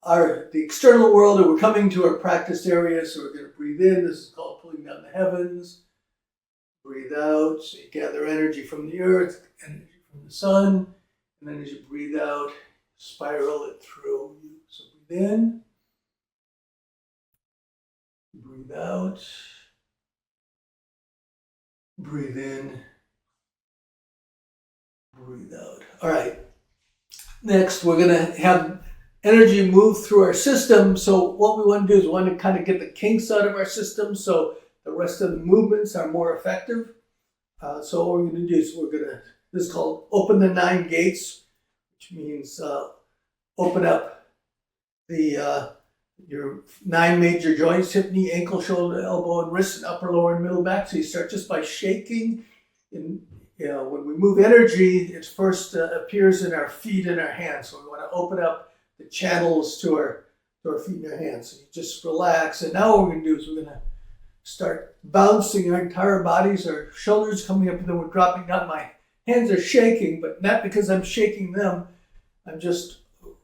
the external world, and we're coming to our practice area. So we're going to breathe in. This is called pulling down the heavens. Breathe out. So you gather energy from the earth, energy from the sun. And then as you breathe out, spiral it through you. So breathe in. Breathe out. Breathe in. Breathe out. All right. Next, we're going to have energy move through our system. So what we want to do is we want to kind of get the kinks out of our system so the rest of the movements are more effective. So what we're going to do is this is called open the 9 gates, which means open up your 9 major joints: hip, knee, ankle, shoulder, elbow, and wrist, and upper, lower, and middle back. So you start just by shaking. When we move energy, it first appears in our feet and our hands. So we want to open up the channels to our feet and our hands. So you just relax. And now what we're going to do is we're going to start bouncing our entire bodies, our shoulders coming up, and then we're dropping down. My hands are shaking, but not because I'm shaking them. I'm just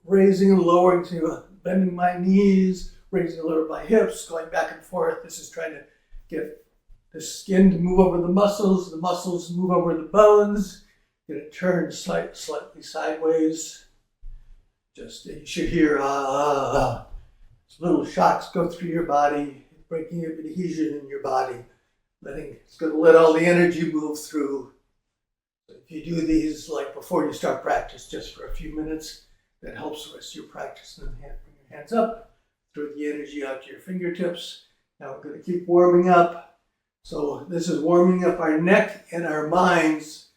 raising and lowering to bending my knees, raising and lowering my hips, going back and forth. This is trying to get the skin to move over the muscles move over the bones. Get it turned slightly sideways. Just you should hear little shocks go through your body, breaking up adhesion in your body. It's going to let all the energy move through. If you do these like before you start practice, just for a few minutes, that helps the rest of your practice. And then bring your hands up, throw the energy out to your fingertips. Now we're going to keep warming up. So this is warming up our neck and our minds.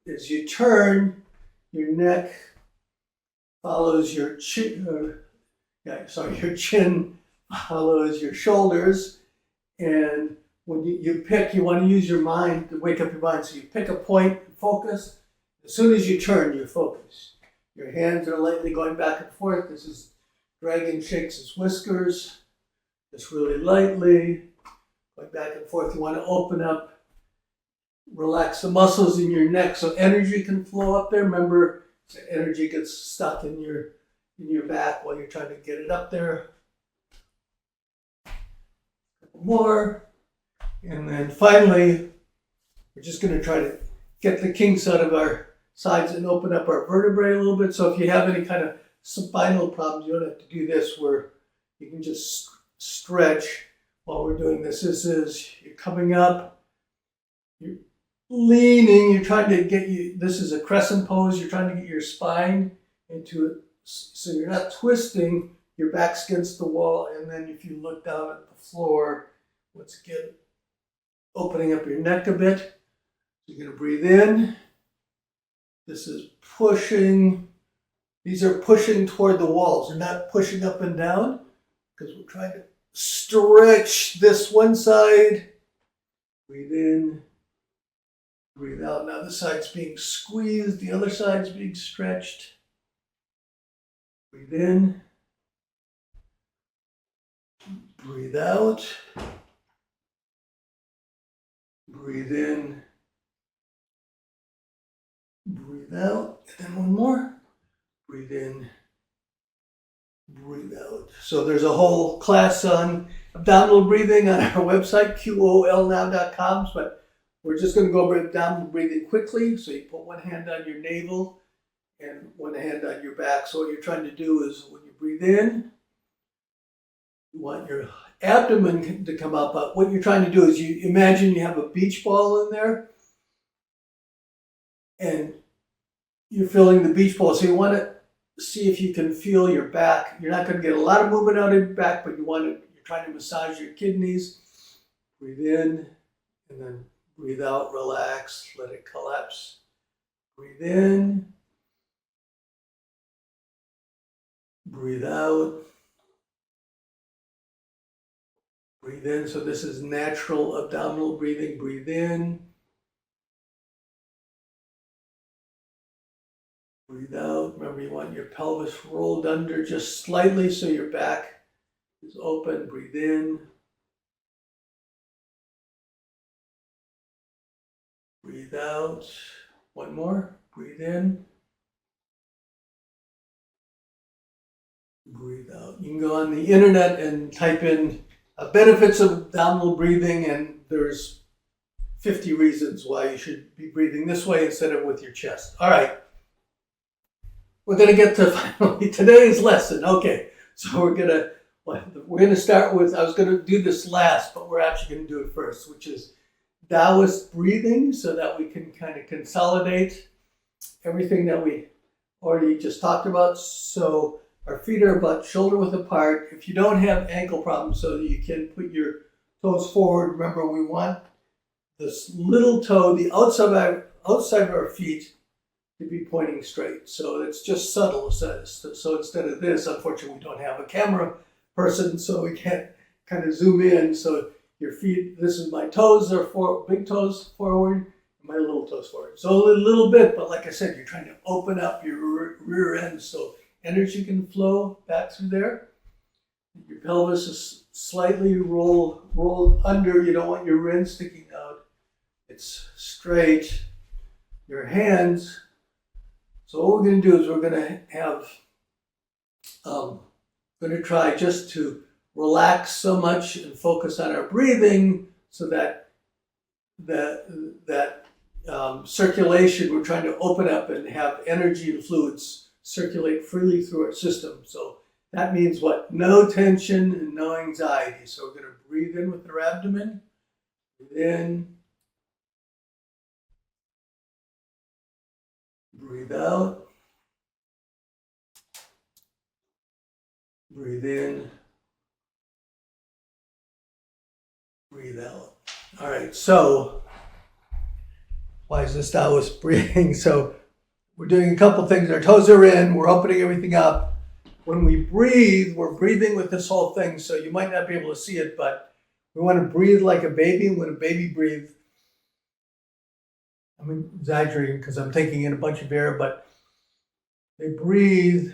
As you turn, your neck follows your chin. Your chin follows your shoulders. And when you pick, you want to use your mind to wake up your mind. So you pick a point and focus. As soon as you turn, you focus. Your hands are lightly going back and forth. This is dragon shakes his whiskers. Just really lightly. Going back and forth. You want to open up, relax the muscles in your neck so energy can flow up there. Remember, energy gets stuck in your back while you're trying to get it up there. A couple more. And then finally, we're just going to try to get the kinks out of our sides and open up our vertebrae a little bit. So if you have any kind of spinal problems, you don't have to do this, where you can just stretch while we're doing this. This is, you're coming up, you're leaning, you're trying to this is a crescent pose, you're trying to get your spine into it so you're not twisting, your back's against the wall, and then if you look down at the floor, once again, opening up your neck a bit. You're going to breathe in. This is pushing, these are pushing toward the walls. They're not pushing up and down because we're trying to stretch this one side. Breathe in, breathe out. Now this side's being squeezed, the other side's being stretched. Breathe in, breathe out. Breathe in, breathe out. And then one more. Breathe in, breathe out. So there's a whole class on abdominal breathing on our website, qolnow.com, but we're just going to go over abdominal breathing quickly. So you put one hand on your navel and one hand on your back. So what you're trying to do is when you breathe in, you want your abdomen to come up, but what you're trying to do is you imagine you have a beach ball in there and you're filling the beach ball. So you want to see if you can feel your back. You're not going to get a lot of movement out of your back, but you're trying to massage your kidneys. Breathe in and then breathe out, relax, let it collapse. Breathe in, breathe out. Breathe in. So this is natural abdominal breathing. Breathe in. Breathe out. Remember, you want your pelvis rolled under just slightly so your back is open. Breathe in. Breathe out. One more. Breathe in. Breathe out. You can go on the internet and type in benefits of abdominal breathing, and there's 50 reasons why you should be breathing this way instead of with your chest. All right. We're going to get to finally today's lesson. Okay. So we're going to start with, I was going to do this last, but we're actually going to do it first, which is Taoist breathing, so that we can kind of consolidate everything that we already just talked about. So our feet are about shoulder width apart. If you don't have ankle problems, so that you can put your toes forward, remember we want this little toe, the outside of our feet, to be pointing straight. So it's just subtle. So instead of this, unfortunately, we don't have a camera person, so we can't kind of zoom in. So your feet, this is my toes, are big toes forward, my little toes forward. So a little bit, but like I said, you're trying to open up your rear end so energy can flow back through there. Your pelvis is slightly rolled under. You don't want your rear end sticking out. It's straight. Your hands. So what we're going to do is we're going to have, going to try just to relax so much and focus on our breathing, so that circulation, we're trying to open up and have energy and fluids circulate freely through our system. So that means what? No tension and no anxiety. So we're going to breathe in with our abdomen. Breathe in. Breathe out. Breathe in. Breathe out. All right, so why is this Taoist breathing? So we're doing a couple things. Our toes are in. We're opening everything up. When we breathe, we're breathing with this whole thing. So you might not be able to see it, but we want to breathe like a baby. When a baby breathes, I'm exaggerating because I'm taking in a bunch of air, but they breathe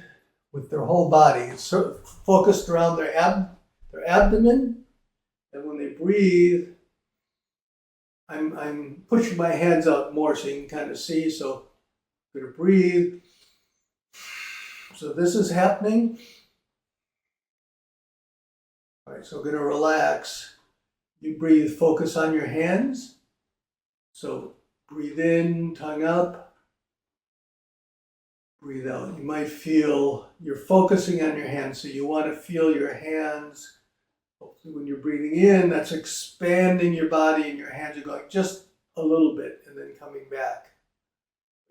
with their whole body. It's sort of focused around their abdomen. And when they breathe, I'm pushing my hands out more so you can kind of see. So I'm going to breathe. So this is happening. All right, so we're going to relax. You breathe, focus on your hands. So breathe in, tongue up. Breathe out. You might feel you're focusing on your hands, so you want to feel your hands. Hopefully when you're breathing in, that's expanding your body and your hands are going just a little bit and then coming back.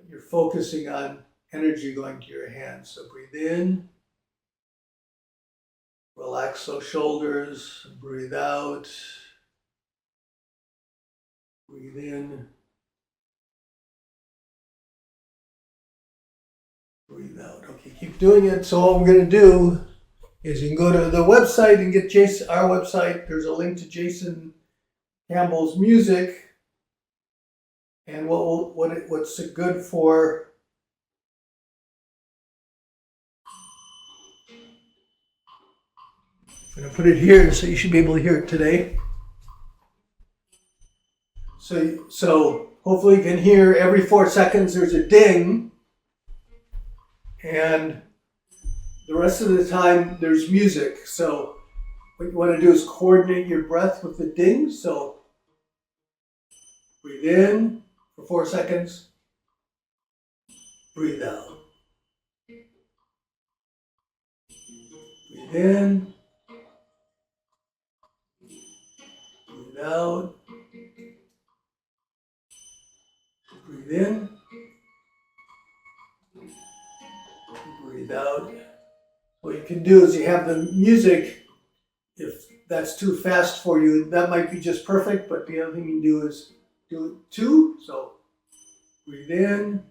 You're focusing on energy going to your hands. So breathe in. Relax those shoulders. Breathe out. Breathe in. Breathe out. Okay, keep doing it. So what we're going to do is you can go to the website and get our website. There's a link to Jason Campbell's music and what's good for. I'm going to put it here so you should be able to hear it today. So hopefully you can hear every 4 seconds there's a ding. And the rest of the time, there's music. So what you want to do is coordinate your breath with the ding. So breathe in for 4 seconds. Breathe out. Breathe in. Breathe out. Breathe in. Breathe out. What you can do is you have the music. If that's too fast for you, that might be just perfect, but the other thing you can do is do it too. So breathe in.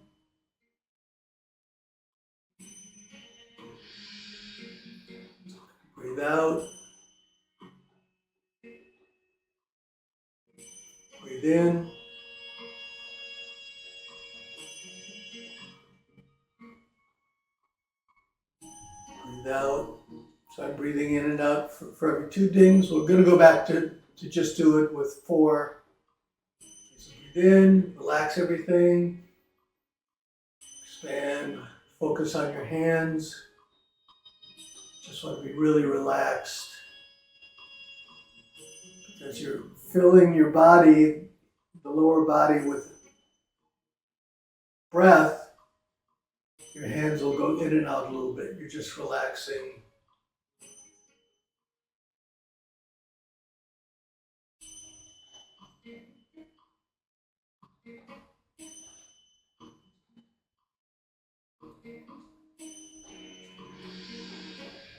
Breathe out. Breathe in. Breathe out. So I'm breathing in and out for every 2 dings. We're going to go back to just do it with 4. So breathe in, relax everything, expand, focus on your hands. Just want to be really relaxed because you're filling your body, the lower body, with breath. Your hands will go in and out a little bit. You're just relaxing.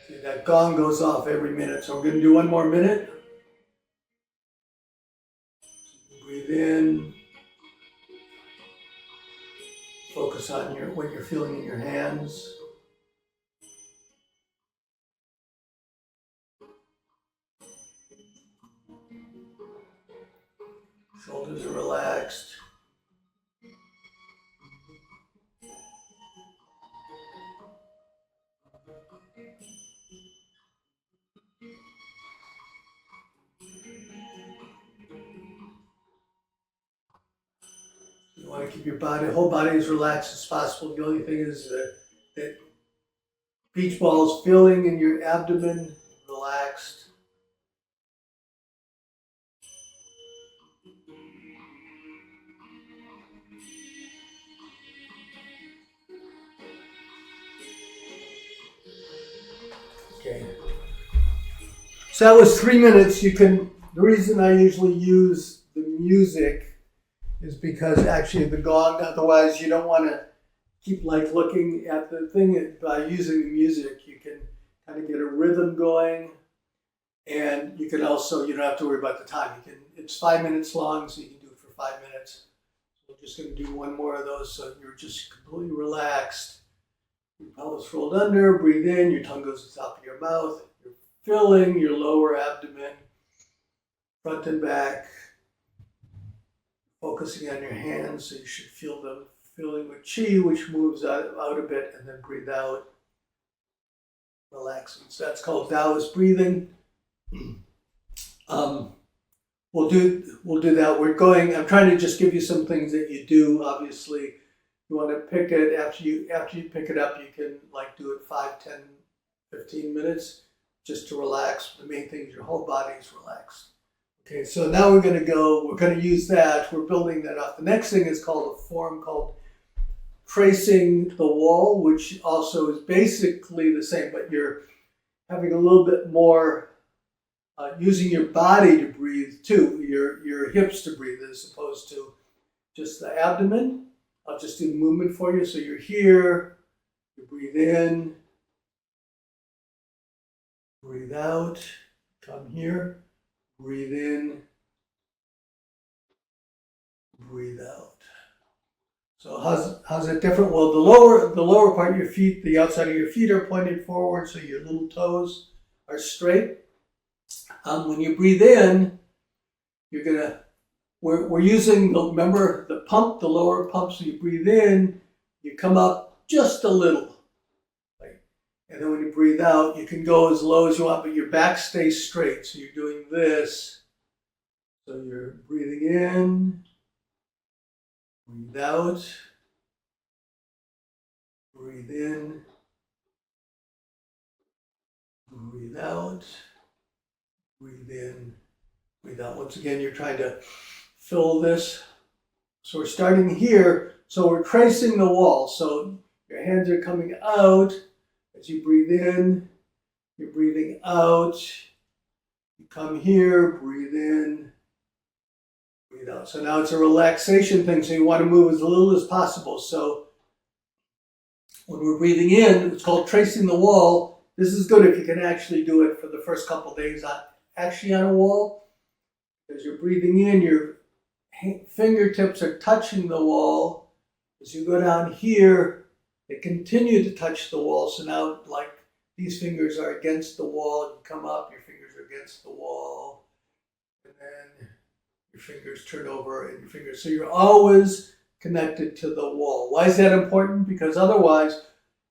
See, that gong goes off every minute, so we're going to do one more minute. Breathe in. Focus on what you're feeling in your hands. Shoulders are relaxed. You want to keep your whole body as relaxed as possible. The only thing is that beach ball is feeling in your abdomen, relaxed. Okay. So that was 3 minutes. The reason I usually use the music is because actually the gong, otherwise you don't want to keep looking at the thing. By using the music, you can kind of get a rhythm going, and you can also, you don't have to worry about the time. It's 5 minutes long, so you can do it for 5 minutes. So we're just going to do one more of those, so you're just completely relaxed. Your pelvis rolled under, breathe in, your tongue goes to the top of your mouth. You're filling your lower abdomen, front and back. Focusing on your hands, so you should feel them filling with chi, which moves out a bit, and then breathe out, relaxing. So that's called Taoist breathing. We'll do that. I'm trying to just give you some things that you do. Obviously, you want to pick it after you pick it up. You can do it 5, 10, 15 minutes just to relax. The main thing is your whole body is relaxed. Okay, so now we're going to use that. We're building that up. The next thing is called a form called tracing the wall, which also is basically the same, but you're having a little bit more, using your body to breathe too, your hips to breathe as opposed to just the abdomen. I'll just do the movement for you. So you're here, you breathe in, breathe out, come here. Breathe in, breathe out. So how's it different? Well, the lower part of your feet, the outside of your feet are pointed forward, so your little toes are straight. When you breathe in, we're using, remember the pump, the lower pump. So you breathe in, you come up just a little. And then when you breathe out, you can go as low as you want, but your back stays straight. So you're doing this. So you're breathing in, breathe out, breathe in, breathe out, breathe in, breathe out. Once again, you're trying to fill this. So we're starting here. So we're tracing the wall. So your hands are coming out. As you breathe in, you're breathing out. You come here, breathe in, breathe out. So now it's a relaxation thing. So you want to move as little as possible. So when we're breathing in, it's called tracing the wall. This is good if you can actually do it for the first couple of days on a wall. As you're breathing in, your fingertips are touching the wall. As you go down here, they continue to touch the wall. So now, these fingers are against the wall. You come up, your fingers are against the wall. And then your fingers turn over and your fingers. So you're always connected to the wall. Why is that important? Because otherwise,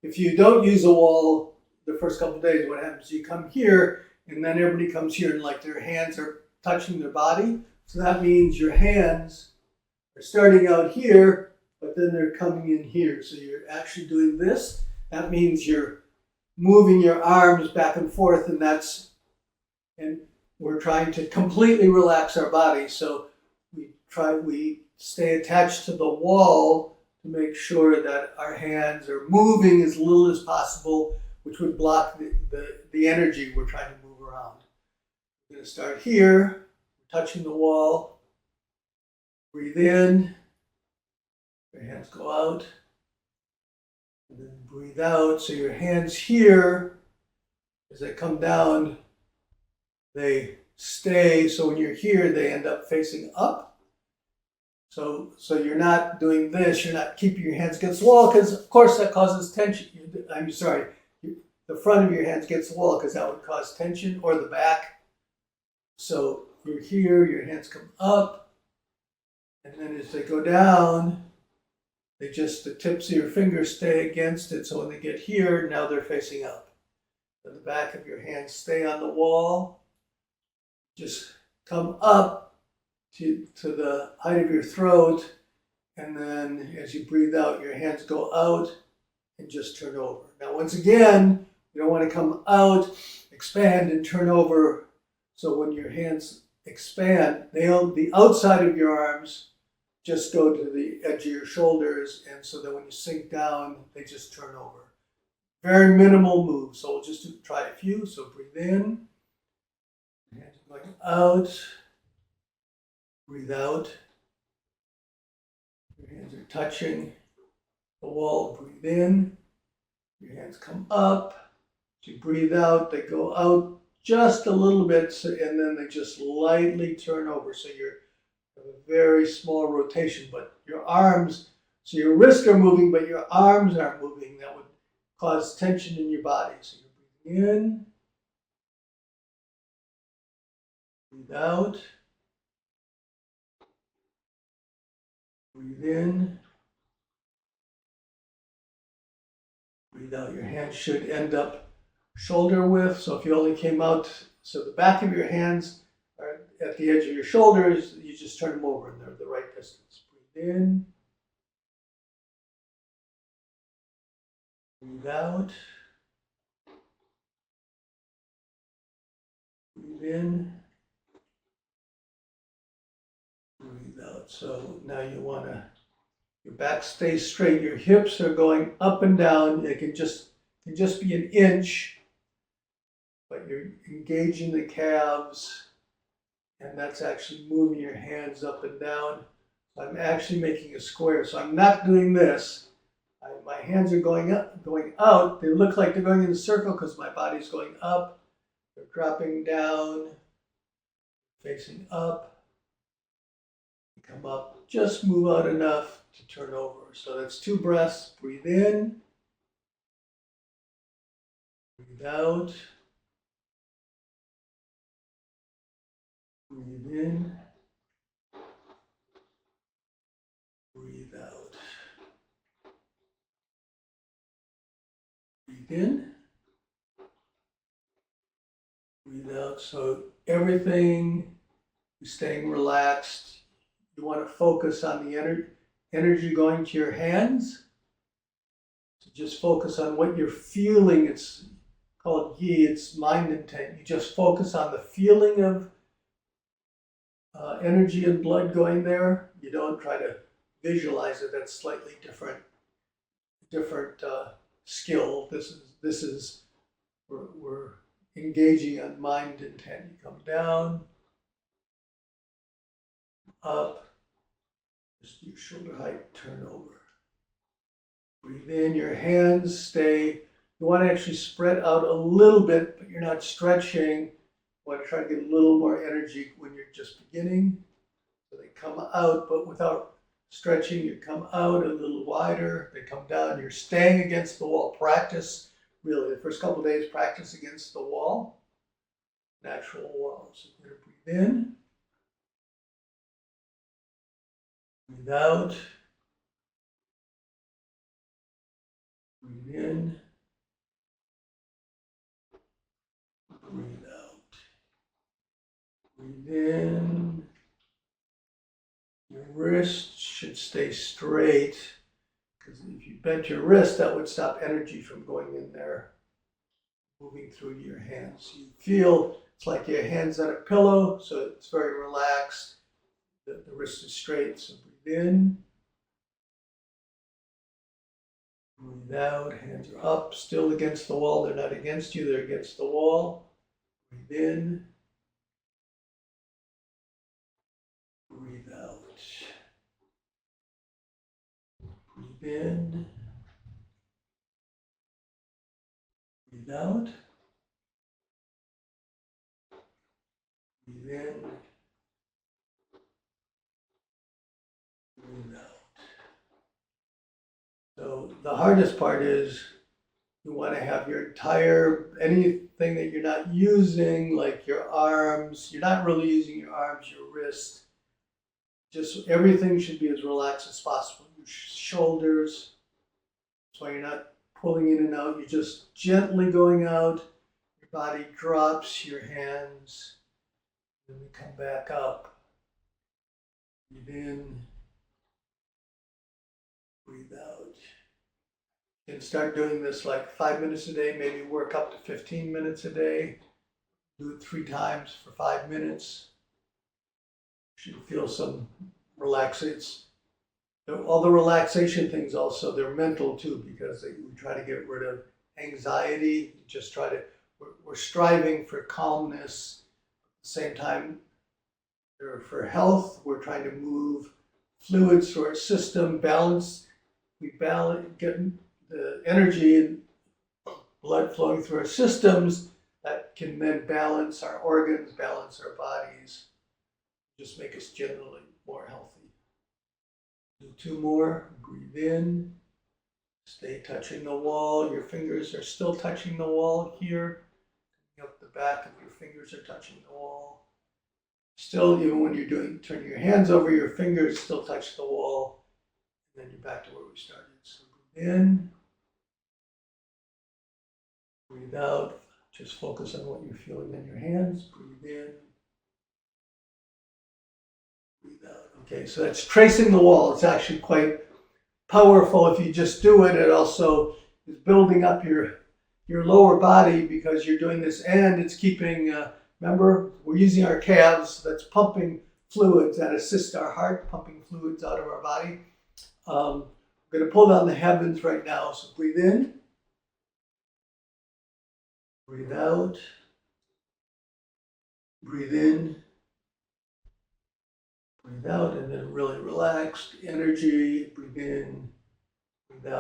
if you don't use a wall the first couple of days, what happens? You come here, and then everybody comes here, and their hands are touching their body. So that means your hands are starting out here, but then they're coming in here. So you're actually doing this. That means you're moving your arms back and forth, and we're trying to completely relax our body. So we stay attached to the wall to make sure that our hands are moving as little as possible, which would block the energy we're trying to move around. We're going to start here, touching the wall. Breathe in, your hands go out, and then breathe out. So your hands here, as they come down, they stay. So when you're here, they end up facing up. So you're not doing this. You're not keeping your hands against the wall, because of course that causes tension. I'm sorry, the front of your hands against the wall, because that would cause tension, or the back. So you're here, your hands come up, and then as they go down, the tips of your fingers stay against it. So when they get here, now they're facing up. So the back of your hands stay on the wall. Just come up to the height of your throat, and then as you breathe out, your hands go out and just turn over. Now, once again, you don't want to come out, expand, and turn over. So when your hands expand, the outside of your arms just go to the edge of your shoulders, and so that when you sink down, they just turn over. Very minimal move. So we'll just try a few. So breathe in, hands going out, breathe out. Your hands are touching the wall. Breathe in, your hands come up. As you breathe out, they go out just a little bit, and then they just lightly turn over. So you're a very small rotation, but your arms, so your wrists are moving, but your arms aren't moving. That would cause tension in your body. So you're breathing in, breathe out, breathe in, breathe out. Your hands should end up shoulder width. So if you only came out, so the back of your hands are at the edge of your shoulders, you just turn them over and they're the right distance. Breathe in, breathe out, breathe in, breathe out. So now you want to, your back stays straight, your hips are going up and down. It can just be an inch, but you're engaging the calves, and that's actually moving your hands up and down. I'm actually making a square, so I'm not doing this. My hands are going up, going out. They look like they're going in a circle because my body's going up. They're dropping down, facing up. Come up, just move out enough to turn over. So that's 2 breaths. Breathe in, breathe out, breathe in, breathe out. Breathe in, breathe out. So everything is staying relaxed. You want to focus on the energy going to your hands. So just focus on what you're feeling. It's called yi, it's mind intent. You just focus on the feeling of energy and blood going there. You don't try to visualize it. That's slightly different skill. This is we're engaging on mind intent. You come down, up, just your shoulder height, turn over. Breathe in, your hands stay. You want to actually spread out a little bit, but you're not stretching. You want to try to get a little more energy when you're just beginning. So they come out, but without stretching, you come out a little wider. They come down, you're staying against the wall. Practice, really, the first couple of days, practice against the wall, natural wall. So you're going to breathe in, breathe out, breathe in, breathe out. Breathe in. Your wrist should stay straight, because if you bent your wrist, that would stop energy from going in there. moving through your hands. You feel it's like your hand's on a pillow, so it's very relaxed. The wrist is straight, so breathe in. Breathe out, hands are up, still against the wall. They're not against you, they're against the wall. Breathe in. Breathe out. Breathe in. Breathe out. Breathe in. Breathe out. So the hardest part is you want to have your entire, anything that you're not using, like your arms, you're not really using your arms, your wrist. Just everything should be as relaxed as possible. Your shoulders, that's why you're not pulling in and out, you're just gently going out. Your body drops, your hands, then we come back up. Breathe in, breathe out. You can start doing this like 5 minutes a day, maybe work up to 15 minutes a day. Do it 3 times for 5 minutes. You should feel some relaxation. All the relaxation things also, they're mental too, because we try to get rid of anxiety. Just try to, we're striving for calmness. At the same time, for health, we're trying to move fluids through our system, balance. We balance, get the energy and blood flowing through our systems that can then balance our organs, balance our bodies, just make us generally more healthy. Do 2 more. Breathe in. Stay touching the wall. Your fingers are still touching the wall here. Up the back of your fingers are touching the wall. Still, even when you're turning your hands over, your fingers still touch the wall. And then you're back to where we started. So breathe in. Breathe out. Just focus on what you're feeling in your hands. Breathe in. Breathe out. Okay, so that's tracing the wall. It's actually quite powerful if you just do it. It also is building up your lower body because you're doing this, and it's keeping, remember, we're using our calves, that's pumping fluids that assist our heart, pumping fluids out of our body. We're going to pull down the heavens right now, so breathe in. Breathe out. Breathe in. Breathe out, and then really relaxed energy. Breathe in. Breathe out.